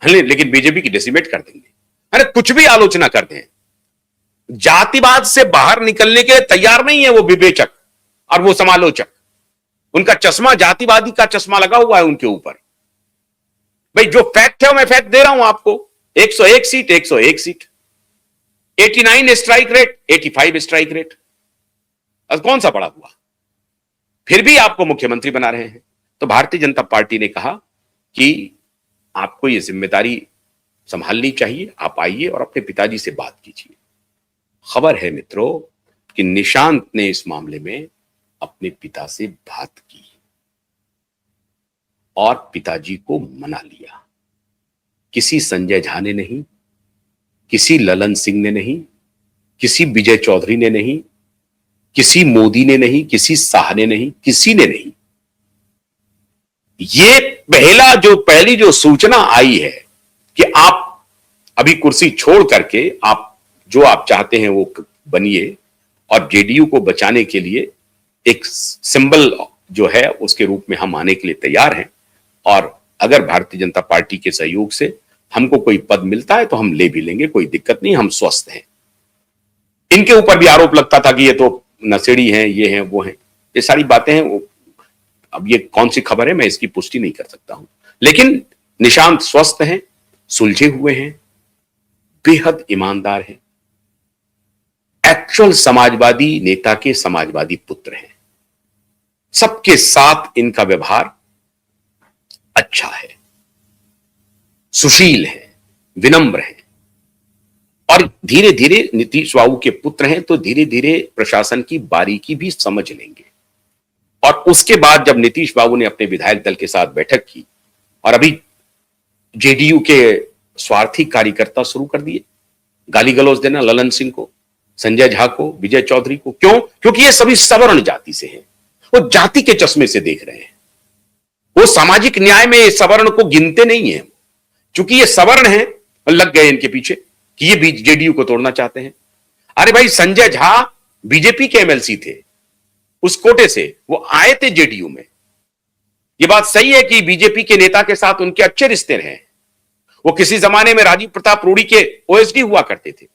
लेकिन बीजेपी की डेसिमेट कर देंगे। अरे कुछ भी आलोचना कर दें, जातिवाद से बाहर निकलने के लिए तैयार नहीं है वो विवेचक और वो समालोचक। उनका चश्मा जातिवादी का चश्मा लगा हुआ है उनके ऊपर। भाई जो फैक्ट है मैं फैक्ट दे रहा हूं आपको, 101 seat 101 seat, 89 strike rate 85 strike rate, अब कौन सा बड़ा हुआ? फिर भी आपको मुख्यमंत्री बना रहे हैं। तो भारतीय जनता पार्टी ने कहा कि आपको यह जिम्मेदारी संभालनी चाहिए, आप आइए और अपने पिताजी से बात कीजिए। खबर है मित्रों कि निशांत ने इस मामले में अपने पिता से बात की और पिताजी को मना लिया। किसी संजय झा ने नहीं, किसी ललन सिंह ने नहीं, किसी विजय चौधरी ने नहीं, किसी मोदी ने नहीं, किसी शाह ने नहीं, किसी ने नहीं। ये पहली जो सूचना आई है कि आप अभी कुर्सी छोड़ करके आप जो आप चाहते हैं वो बनिए और जेडीयू को बचाने के लिए एक सिंबल जो है उसके रूप में हम आने के लिए तैयार हैं। और अगर भारतीय जनता पार्टी के सहयोग से हमको कोई पद मिलता है तो हम ले भी लेंगे, कोई दिक्कत नहीं, हम स्वस्थ हैं। इनके ऊपर भी आरोप लगता था कि ये तो नशेड़ी हैं, ये हैं, वो हैं, ये सारी बातें हैं। अब ये कौन सी खबर है मैं इसकी पुष्टि नहीं कर सकता हूं, लेकिन निशांत स्वस्थ हैं, सुलझे हुए हैं, बेहद ईमानदार हैं, एक्चुअल समाजवादी नेता के समाजवादी पुत्र हैं। सबके साथ इनका व्यवहार अच्छा है, सुशील है, विनम्र है और धीरे धीरे नीतीश बाबू के पुत्र हैं तो धीरे धीरे प्रशासन की बारीकी भी समझ लेंगे। और उसके बाद जब नीतीश बाबू ने अपने विधायक दल के साथ बैठक की और अभी जेडीयू के स्वार्थी कार्यकर्ता शुरू कर दिए गाली गलौज देना, ललन सिंह को, संजय झा को, विजय चौधरी को। क्यों? क्योंकि ये सभी सवर्ण जाति से हैं, वो जाति के चश्मे से देख रहे हैं, वो सामाजिक न्याय में सवर्ण को गिनते नहीं है। चूंकि ये सवर्ण हैं, लग गए इनके पीछे कि ये जेडीयू को तोड़ना चाहते हैं। अरे भाई संजय झा बीजेपी के एमएलसी थे, उस कोटे से वो आए थे जेडीयू में। ये बात सही है कि बीजेपी के नेता के साथ उनके अच्छे रिश्ते रहे, वो किसी जमाने में राजीव प्रताप रूडी के ओएसडी हुआ करते थे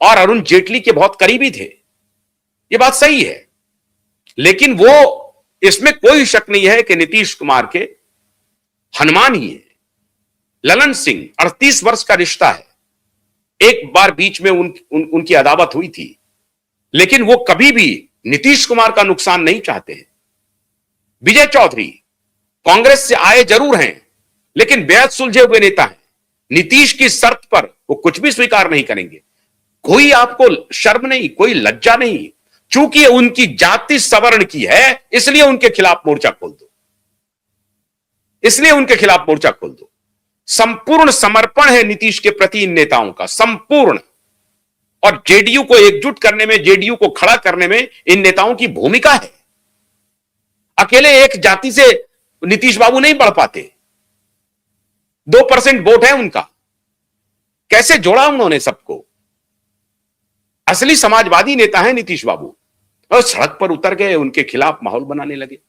और अरुण जेटली के बहुत करीबी थे, ये बात सही है। लेकिन वो, इसमें कोई शक नहीं है कि नीतीश कुमार के हनुमान ही है। ललन सिंह 38 वर्ष का रिश्ता है, एक बार बीच में उनकी अदावत हुई थी, लेकिन वो कभी भी नीतीश कुमार का नुकसान नहीं चाहते हैं। विजय चौधरी कांग्रेस से आए जरूर हैं, लेकिन बेहद सुलझे हुए नेता हैं। नीतीश की शर्त पर वो कुछ भी स्वीकार नहीं करेंगे। कोई आपको शर्म नहीं, कोई लज्जा नहीं। चूंकि उनकी जाति सवर्ण की है, इसलिए उनके खिलाफ मोर्चा खोल दो, इसलिए उनके खिलाफ मोर्चा खोल दो। संपूर्ण समर्पण है नीतीश के प्रति इन नेताओं का, संपूर्ण। और जेडीयू को एकजुट करने में, जेडीयू को खड़ा करने में इन नेताओं की भूमिका है। अकेले एक जाति से नीतीश बाबू नहीं बढ़ पाते, 2% वोट है उनका, कैसे जोड़ा उन्होंने सबको। असली समाजवादी नेता है नीतीश बाबू, और सड़क पर उतर गए, उनके खिलाफ माहौल बनाने लगे।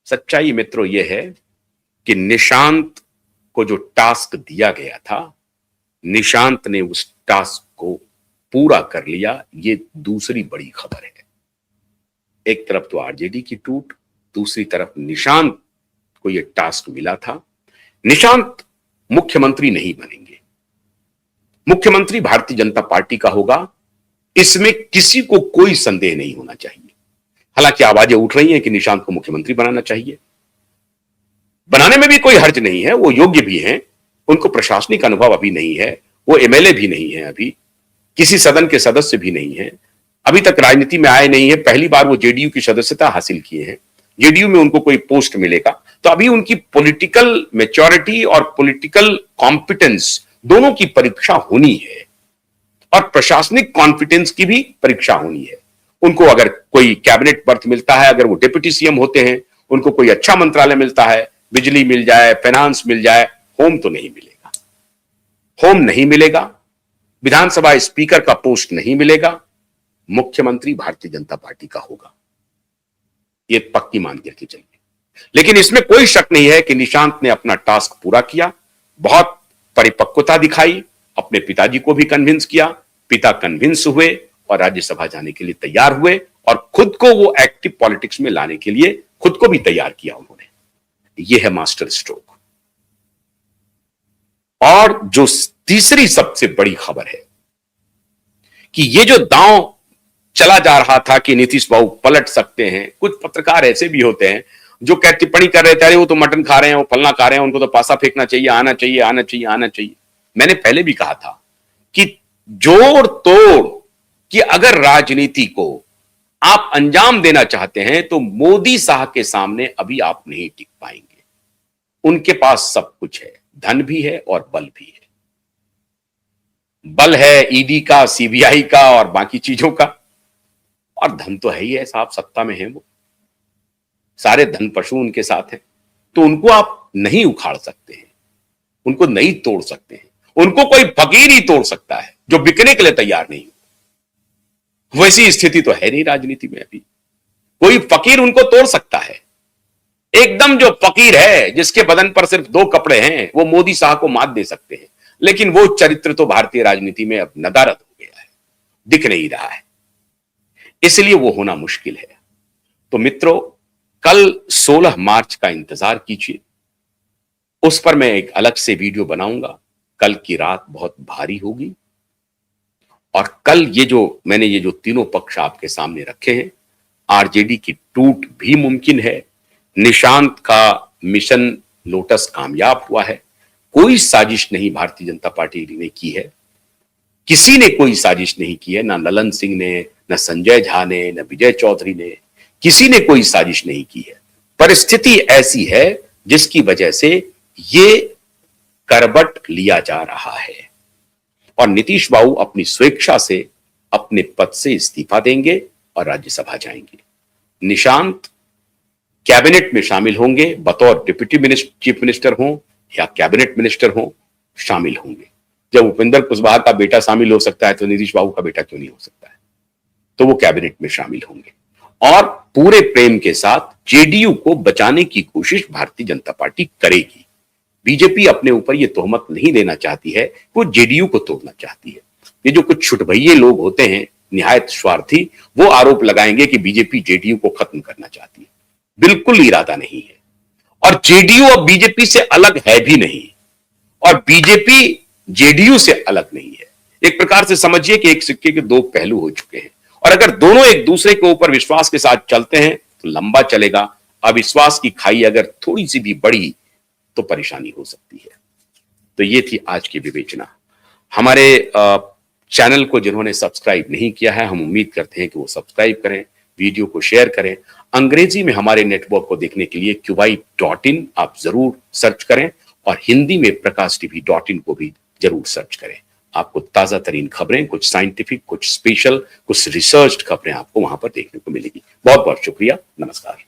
सच्चाई मित्रों यह है कि निशांत को जो टास्क दिया गया था, निशांत ने उस टास्क को पूरा कर लिया। ये दूसरी बड़ी खबर है। एक तरफ तो आरजेडी की टूट, दूसरी तरफ निशांत को यह टास्क मिला था। निशांत मुख्यमंत्री नहीं बनेंगे, मुख्यमंत्री भारतीय जनता पार्टी का होगा, इसमें किसी को कोई संदेह नहीं होना चाहिए। हालांकि आवाजें उठ रही हैं कि निशांत को मुख्यमंत्री बनाना चाहिए। बनाने में भी कोई हर्ज नहीं है, वो योग्य भी हैं, उनको प्रशासनिक अनुभव अभी नहीं है, वो एमएलए भी नहीं है, अभी किसी सदन के सदस्य भी नहीं है, अभी तक राजनीति में आए नहीं है, पहली बार वो जेडीयू की सदस्यता हासिल किए हैं। जेडीयू में उनको कोई पोस्ट मिलेगा तो अभी उनकी पॉलिटिकल मैच्योरिटी और पॉलिटिकल कॉम्पिटेंस दोनों की परीक्षा होनी है, और प्रशासनिक कॉन्फिडेंस की भी परीक्षा होनी है। उनको अगर कोई कैबिनेट बर्थ मिलता है, अगर वो डिप्टी सीएम होते हैं, उनको कोई अच्छा मंत्रालय मिलता है, बिजली मिल जाए, फाइनेंस मिल जाए, होम तो नहीं मिलेगा, होम नहीं मिलेगा, विधानसभा स्पीकर का पोस्ट नहीं मिलेगा, मुख्यमंत्री भारतीय जनता पार्टी का होगा, ये पक्की मान करके चलिए। लेकिन इसमें कोई शक नहीं है कि निशांत ने अपना टास्क पूरा किया बहुत परिपक्वता दिखाई, अपने पिताजी को भी कन्विंस किया, पिता कन्विंस हुए और राज्यसभा जाने के लिए तैयार हुए और खुद को वो एक्टिव पॉलिटिक्स में लाने के लिए खुद को भी तैयार किया उन्होंने। ये है मास्टर स्ट्रोक। और जो तीसरी सबसे बड़ी खबर है कि ये जो दांव चला जा रहा था कि नीतीश बाबू पलट सकते हैं, कुछ पत्रकार ऐसे भी होते हैं जो टिप्पणी कर रहे थे, अरे वो तो मटन खा रहे हैं, वो फलना खा रहे हैं, उनको तो पासा फेंकना चाहिए, आना चाहिए, आना चाहिए, आना चाहिए। मैंने पहले भी कहा था कि जोड़ तोड़ कि अगर राजनीति को आप अंजाम देना चाहते हैं तो मोदी साहब के सामने अभी आप नहीं टिक पाएंगे। उनके पास सब कुछ है, धन भी है और बल भी है। बल है ईडी का, सीबीआई का और बाकी चीजों का, और धन तो है ही है साहब, सत्ता में है वो, सारे धन पशु उनके साथ हैं। तो उनको आप नहीं उखाड़ सकते हैं, उनको नहीं तोड़ सकते हैं। उनको कोई फकीर ही तोड़ सकता है जो बिकने के लिए तैयार नहीं हो। वैसी स्थिति तो है नहीं राजनीति में अभी, कोई फकीर उनको तोड़ सकता है। एकदम जो फकीर है जिसके बदन पर सिर्फ 2 कपड़े हैं, वो मोदी साहब को मात दे सकते हैं, लेकिन वो चरित्र तो भारतीय राजनीति में अब नदारद हो गया है, दिख नहीं रहा है, इसलिए वो होना मुश्किल है। तो मित्रों, कल 16 मार्च का इंतजार कीजिए, उस पर मैं एक अलग से वीडियो बनाऊंगा। कल की रात बहुत भारी होगी और कल मैंने ये जो तीनों पक्ष आपके सामने रखे हैं, आरजेडी की टूट भी मुमकिन है। निशांत का मिशन लोटस कामयाब हुआ है। कोई साजिश नहीं भारतीय जनता पार्टी ने की है, किसी ने कोई साजिश नहीं की है, ना ललन सिंह ने, ना संजय झा ने, ना विजय चौधरी ने, किसी ने कोई साजिश नहीं की है। परिस्थिति ऐसी है जिसकी वजह से ये करवट लिया जा रहा है और नीतीश बाबू अपनी स्वेच्छा से अपने पद से इस्तीफा देंगे और राज्यसभा जाएंगे। निशांत कैबिनेट में शामिल होंगे, बतौर डिप्टी चीफ मिनिस्टर हो या कैबिनेट मिनिस्टर हो, शामिल होंगे। जब उपेंद्र कुशवाहा का बेटा शामिल हो सकता है तो नीतीश बाबू का बेटा क्यों नहीं हो सकता है? तो वो कैबिनेट में शामिल होंगे और पूरे प्रेम के साथ जेडीयू को बचाने की कोशिश भारतीय जनता पार्टी करेगी। बीजेपी अपने ऊपर ये तोहमत नहीं लेना चाहती है, वो जेडीयू को तोड़ना चाहती है। ये जो कुछ छुटभइये लोग होते हैं, निहायत स्वार्थी, वो आरोप लगाएंगे कि बीजेपी जेडीयू को खत्म करना चाहती है। बिल्कुल इरादा नहीं है और जेडीयू अब बीजेपी से अलग है भी नहीं और बीजेपी जेडीयू से अलग नहीं है। एक प्रकार से समझिए कि एक सिक्के के 2 पहलू हो चुके हैं और अगर दोनों एक दूसरे के ऊपर विश्वास के साथ चलते हैं तो लंबा चलेगा। अविश्वास की खाई अगर थोड़ी सी भी बढ़ी तो परेशानी हो सकती है। तो ये थी आज की विवेचना। हमारे चैनल को जिन्होंने सब्सक्राइब नहीं किया है, हम उम्मीद करते हैं कि वो सब्सक्राइब करें, वीडियो को शेयर करें। अंग्रेजी में हमारे नेटवर्क को देखने के लिए QY.in आप जरूर सर्च करें और हिंदी में prakashtv.in को भी जरूर सर्च करें। आपको ताजा तरीन खबरें, कुछ साइंटिफिक, कुछ स्पेशल, कुछ रिसर्च खबरें आपको वहां पर देखने को मिलेगी। बहुत बहुत शुक्रिया, नमस्कार।